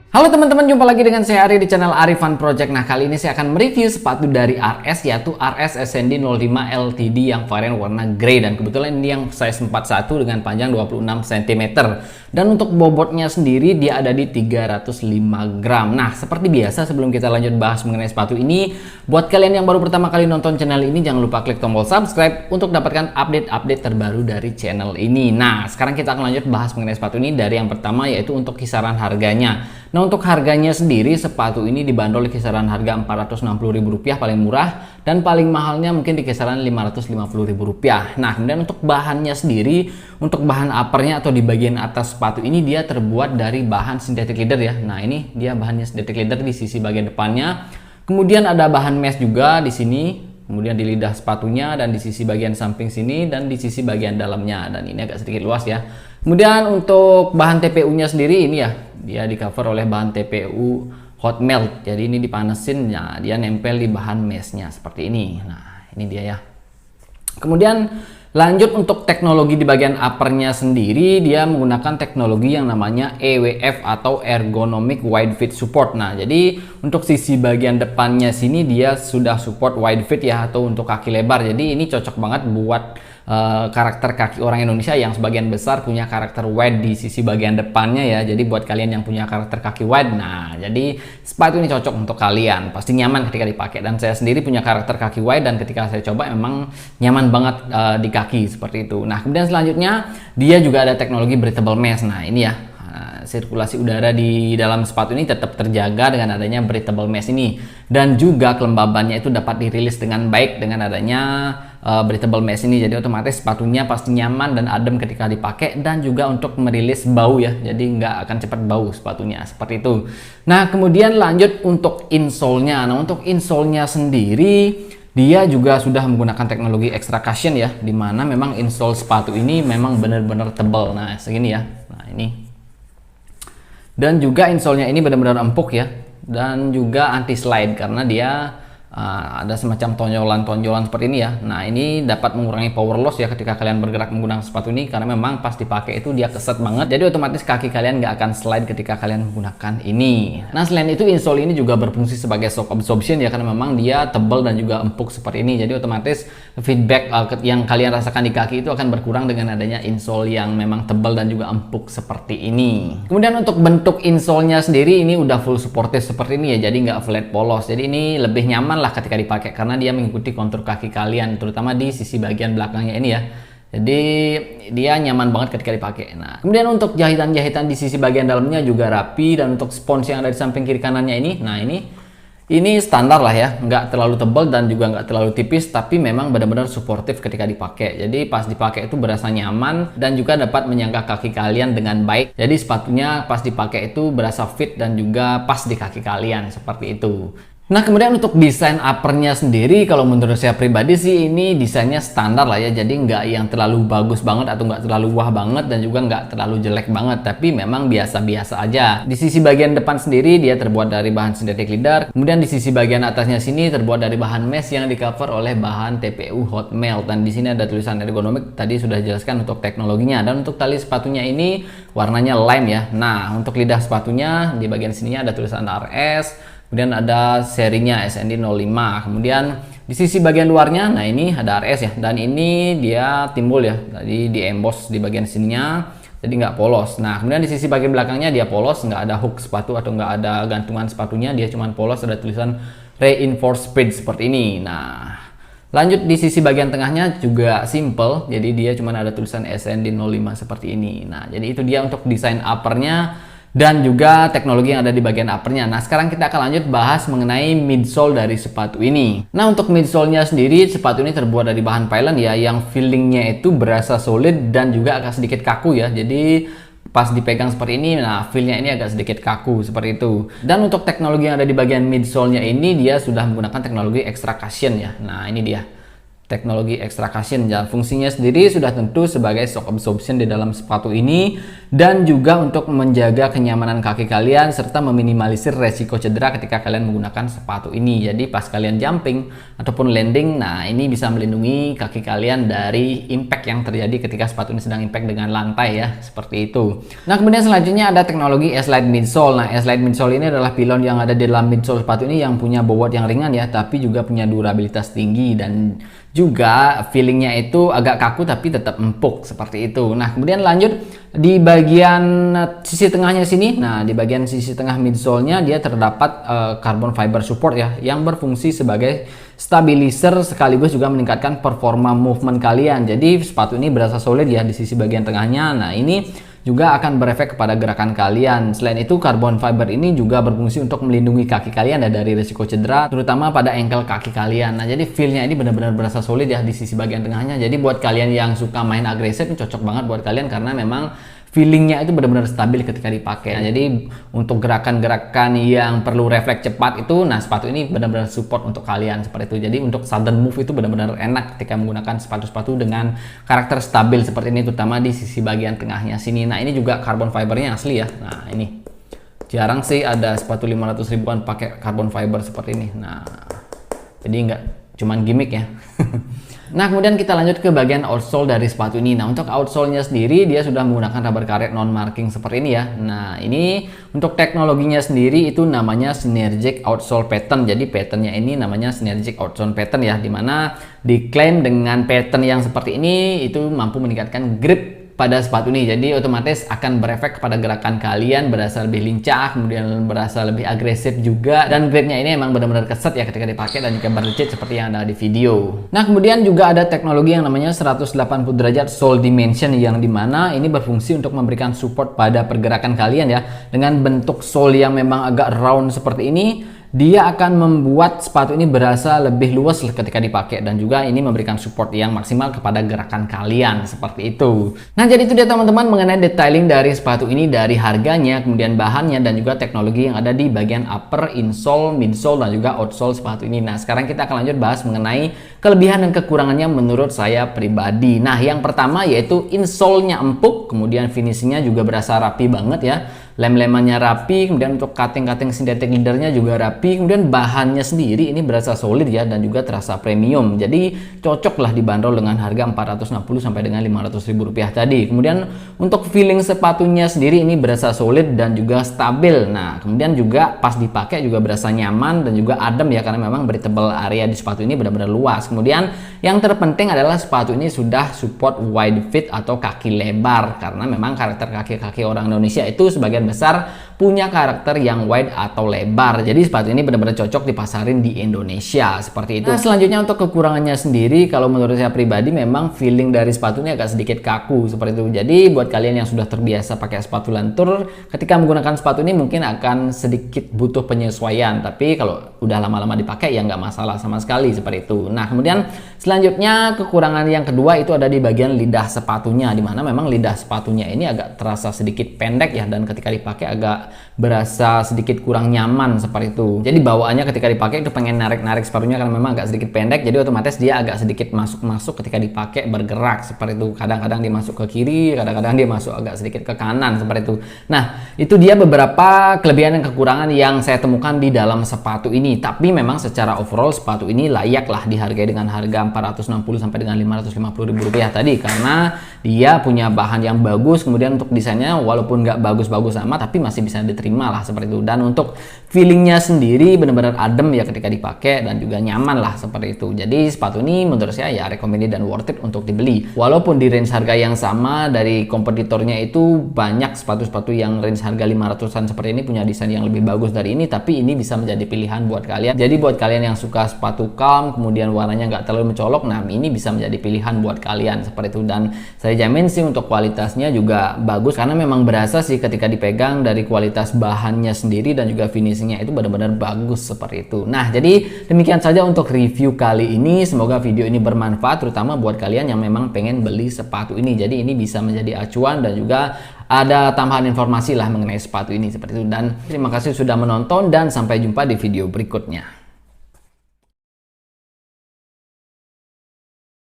Halo teman-teman, jumpa lagi dengan saya Ari di channel Ari Fun Project. Nah, kali ini saya akan mereview sepatu dari RS, yaitu RS SND 05 LTD yang varian warna grey. Dan kebetulan ini yang size 41 dengan panjang 26 cm. Dan untuk bobotnya sendiri dia ada di 305 gram. Nah, seperti biasa sebelum kita lanjut bahas mengenai sepatu ini, buat kalian yang baru pertama kali nonton channel ini, jangan lupa klik tombol subscribe untuk dapatkan update-update terbaru dari channel ini. Nah, sekarang kita akan lanjut bahas mengenai sepatu ini dari yang pertama, yaitu untuk kisaran harganya. Nah, untuk harganya sendiri sepatu ini dibanderol di kisaran harga Rp460.000 paling murah, dan paling mahalnya mungkin di kisaran Rp550.000. Nah, kemudian untuk bahannya sendiri, untuk bahan uppernya atau di bagian atas sepatu ini dia terbuat dari bahan synthetic leather ya. Nah, ini dia bahannya synthetic leather di sisi bagian depannya. Kemudian ada bahan mesh juga di sini. Kemudian di lidah sepatunya dan di sisi bagian samping sini dan di sisi bagian dalamnya, dan ini agak sedikit luas ya. Kemudian untuk bahan TPU-nya sendiri ini ya, dia di cover oleh bahan TPU hot melt. Jadi ini dipanesin ya, dia nempel di bahan meshnya seperti ini. Nah, ini dia ya. Kemudian lanjut untuk teknologi di bagian uppernya sendiri, dia menggunakan teknologi yang namanya EWF atau Ergonomic Wide Fit Support. Nah, jadi untuk sisi bagian depannya sini dia sudah support wide fit ya, atau untuk kaki lebar. Jadi ini cocok banget buat karakter kaki orang Indonesia yang sebagian besar punya karakter wide di sisi bagian depannya ya. Jadi buat kalian yang punya karakter kaki wide, nah jadi sepatu ini cocok untuk kalian, pasti nyaman ketika dipakai. Dan saya sendiri punya karakter kaki wide, dan ketika saya coba memang nyaman banget di kaki seperti itu. Nah, kemudian selanjutnya dia juga ada teknologi breathable mesh. Nah, ini ya, sirkulasi udara di dalam sepatu ini tetap terjaga dengan adanya breathable mesh ini, dan juga kelembabannya itu dapat dirilis dengan baik dengan adanya breathable mesh ini. Jadi otomatis sepatunya pasti nyaman dan adem ketika dipakai, dan juga untuk merilis bau ya, jadi nggak akan cepat bau sepatunya seperti itu. Nah, kemudian lanjut untuk insole-nya. Nah, untuk insole-nya sendiri dia juga sudah menggunakan teknologi extra cushion ya, dimana memang insole sepatu ini memang benar-benar tebal. Nah, segini ya. Nah, ini. Dan juga insole-nya ini benar-benar empuk ya, dan juga anti slide karena dia ada semacam tonjolan-tonjolan seperti ini ya. Nah, ini dapat mengurangi power loss ya ketika kalian bergerak menggunakan sepatu ini, karena memang pas dipakai itu dia keset banget. Jadi otomatis kaki kalian nggak akan slide ketika kalian menggunakan ini. Nah, selain itu insole ini juga berfungsi sebagai shock absorption ya, karena memang dia tebal dan juga empuk seperti ini. Jadi otomatis feedback yang kalian rasakan di kaki itu akan berkurang dengan adanya insole yang memang tebal dan juga empuk seperti ini. Kemudian untuk bentuk insole-nya sendiri ini udah full supportive seperti ini ya, jadi nggak flat polos. Jadi ini lebih nyaman lah ketika dipakai karena dia mengikuti kontur kaki kalian, terutama di sisi bagian belakangnya ini ya. Jadi dia nyaman banget ketika dipakai. Nah, kemudian untuk jahitan-jahitan di sisi bagian dalamnya juga rapi, dan untuk spons yang ada di samping kiri kanannya ini, nah ini standar lah ya, nggak terlalu tebal dan juga nggak terlalu tipis, tapi memang benar-benar suportif ketika dipakai. Jadi pas dipakai itu berasa nyaman dan juga dapat menyangga kaki kalian dengan baik. Jadi sepatunya pas dipakai itu berasa fit dan juga pas di kaki kalian seperti itu. Nah, kemudian untuk desain uppernya sendiri, kalau menurut saya pribadi sih ini desainnya standar lah ya, jadi nggak yang terlalu bagus banget atau nggak terlalu wah banget, dan juga nggak terlalu jelek banget, tapi memang biasa-biasa aja. Di sisi bagian depan sendiri dia terbuat dari bahan synthetic leather, kemudian di sisi bagian atasnya sini terbuat dari bahan mesh yang di cover oleh bahan TPU hot melt, dan di sini ada tulisan ergonomik, tadi sudah jelaskan untuk teknologinya. Dan untuk tali sepatunya ini warnanya lime ya. Nah, untuk lidah sepatunya di bagian sininya ada tulisan RS. Kemudian ada serinya SND 05. Kemudian di sisi bagian luarnya, nah ini ada RS ya, dan ini dia timbul ya, tadi di emboss di bagian sininya, jadi nggak polos. Nah, kemudian di sisi bagian belakangnya dia polos, nggak ada hook sepatu atau nggak ada gantungan sepatunya, dia cuma polos, ada tulisan reinforced speed seperti ini. Nah, lanjut di sisi bagian tengahnya juga simple, jadi dia cuma ada tulisan SND 05 seperti ini. Nah, jadi itu dia untuk desain uppernya dan juga teknologi yang ada di bagian uppernya. Nah, sekarang kita akan lanjut bahas mengenai midsole dari sepatu ini. Nah, untuk midsole-nya sendiri, sepatu ini terbuat dari bahan pylon ya, yang feelingnya itu berasa solid dan juga agak sedikit kaku ya. Jadi pas dipegang seperti ini, nah feel-nya ini agak sedikit kaku seperti itu. Dan untuk teknologi yang ada di bagian midsole-nya ini, dia sudah menggunakan teknologi extra cushion ya. Nah, ini dia. teknologi extra cushion. Dan fungsinya sendiri sudah tentu sebagai shock absorption di dalam sepatu ini dan juga untuk menjaga kenyamanan kaki kalian serta meminimalisir resiko cedera ketika kalian menggunakan sepatu ini. Jadi pas kalian jumping ataupun landing, nah ini bisa melindungi kaki kalian dari impact yang terjadi ketika sepatu ini sedang impact dengan lantai ya, seperti itu. Nah, kemudian selanjutnya ada teknologi S-Lite midsole. Nah, S-Lite midsole ini adalah pilon yang ada di dalam midsole sepatu ini yang punya bobot yang ringan ya, tapi juga punya durabilitas tinggi dan juga feelingnya itu agak kaku tapi tetap empuk seperti itu. Nah, kemudian lanjut di bagian sisi tengahnya sini. Nah, di bagian sisi tengah midsole-nya dia terdapat carbon fiber support ya, yang berfungsi sebagai stabilizer sekaligus juga meningkatkan performa movement kalian. Jadi sepatu ini berasa solid ya di sisi bagian tengahnya. Nah, ini juga akan berefek kepada gerakan kalian. Selain itu, carbon fiber ini juga berfungsi untuk melindungi kaki kalian ya dari risiko cedera, terutama pada ankle kaki kalian. Nah, jadi feel-nya ini benar-benar berasa solid ya di sisi bagian tengahnya. Jadi buat kalian yang suka main agresif, ini cocok banget buat kalian karena memang feelingnya itu benar-benar stabil ketika dipakai. Nah, jadi untuk gerakan-gerakan yang perlu refleks cepat itu, nah sepatu ini benar-benar support untuk kalian seperti itu. Jadi untuk sudden move itu benar-benar enak ketika menggunakan sepatu-sepatu dengan karakter stabil seperti ini, terutama di sisi bagian tengahnya sini. Nah, ini juga carbon fibernya asli ya. Nah, ini jarang sih ada sepatu 500 ribuan pakai carbon fiber seperti ini. Nah, jadi nggak cuman gimmick ya. Nah, kemudian kita lanjut ke bagian outsole dari sepatu ini. Nah, untuk outsole-nya sendiri dia sudah menggunakan rubber karet non marking seperti ini ya. Nah, ini untuk teknologinya sendiri itu namanya Synergic Outsole Pattern. Jadi patternnya ini namanya Synergic Outsole Pattern ya, dimana diklaim dengan pattern yang seperti ini itu mampu meningkatkan grip pada sepatu ini. Jadi otomatis akan berefek kepada gerakan kalian, berasa lebih lincah, kemudian berasa lebih agresif juga, dan gripnya ini emang benar-benar keset ya ketika dipakai dan juga berlecit seperti yang ada di video. Nah, kemudian juga ada teknologi yang namanya 180 derajat sole dimension, yang dimana ini berfungsi untuk memberikan support pada pergerakan kalian ya. Dengan bentuk sole yang memang agak round seperti ini, dia akan membuat sepatu ini berasa lebih luas ketika dipakai dan juga ini memberikan support yang maksimal kepada gerakan kalian seperti itu. Nah, jadi itu dia teman-teman mengenai detailing dari sepatu ini, dari harganya, kemudian bahannya, dan juga teknologi yang ada di bagian upper, insole, midsole, dan juga outsole sepatu ini. Nah, sekarang kita akan lanjut bahas mengenai kelebihan dan kekurangannya menurut saya pribadi. Nah, yang pertama yaitu insole-nya empuk, kemudian finishingnya juga berasa rapi banget ya. Lem-lemannya rapi, kemudian untuk cutting-cutting synthetic leather-nya juga rapi, kemudian bahannya sendiri ini berasa solid ya dan juga terasa premium. Jadi cocok lah dibanderol dengan harga 460 sampai dengan 500 ribu rupiah tadi. Kemudian untuk feeling sepatunya sendiri ini berasa solid dan juga stabil. Nah, kemudian juga pas dipakai juga berasa nyaman dan juga adem ya, karena memang breathable area di sepatu ini benar-benar luas. Kemudian yang terpenting adalah sepatu ini sudah support wide fit atau kaki lebar, karena memang karakter kaki-kaki orang Indonesia itu sebagian besar punya karakter yang wide atau lebar. Jadi sepatu ini benar-benar cocok dipasarin di Indonesia seperti itu. Nah, selanjutnya untuk kekurangannya sendiri, kalau menurut saya pribadi memang feeling dari sepatu ini agak sedikit kaku seperti itu. Jadi buat kalian yang sudah terbiasa pakai sepatu lentur, ketika menggunakan sepatu ini mungkin akan sedikit butuh penyesuaian. Tapi kalau udah lama-lama dipakai ya nggak masalah sama sekali seperti itu. Nah, kemudian selanjutnya kekurangan yang kedua itu ada di bagian lidah sepatunya, dimana memang lidah sepatunya ini agak terasa sedikit pendek ya, dan ketika dipakai agak berasa sedikit kurang nyaman seperti itu. Jadi bawaannya ketika dipakai itu pengen narik-narik sepatunya karena memang agak sedikit pendek, jadi otomatis dia agak sedikit masuk-masuk ketika dipakai, bergerak seperti itu. Kadang-kadang dia masuk ke kiri, kadang-kadang dia masuk agak sedikit ke kanan seperti itu. Nah, itu dia beberapa kelebihan dan kekurangan yang saya temukan di dalam sepatu ini. Tapi memang secara overall sepatu ini layaklah dihargai dengan harga 460 sampai dengan 550 ribu rupiah tadi, karena dia punya bahan yang bagus, kemudian untuk desainnya walaupun nggak bagus-bagus sama tapi masih bisa diterima lah seperti itu. Dan untuk feelingnya sendiri benar-benar adem ya ketika dipakai dan juga nyaman lah seperti itu. Jadi sepatu ini menurut saya ya recommended dan worth it untuk dibeli. Walaupun di range harga yang sama dari kompetitornya itu banyak sepatu-sepatu yang range harga 500-an seperti ini punya desain yang lebih bagus dari ini, tapi ini bisa menjadi pilihan buat kalian. Jadi buat kalian yang suka sepatu calm kemudian warnanya nggak terlalu mencolok, nah ini bisa menjadi pilihan buat kalian seperti itu. Dan saya jamin sih untuk kualitasnya juga bagus, karena memang berasa sih ketika dipegang dari kualitas bahannya sendiri dan juga finishingnya itu benar-benar bagus seperti itu. Nah, jadi demikian saja untuk review kali ini. Semoga video ini bermanfaat terutama buat kalian yang memang pengen beli sepatu ini. Jadi ini bisa menjadi acuan dan juga ada tambahan informasi lah mengenai sepatu ini seperti itu. Dan terima kasih sudah menonton dan sampai jumpa di video berikutnya.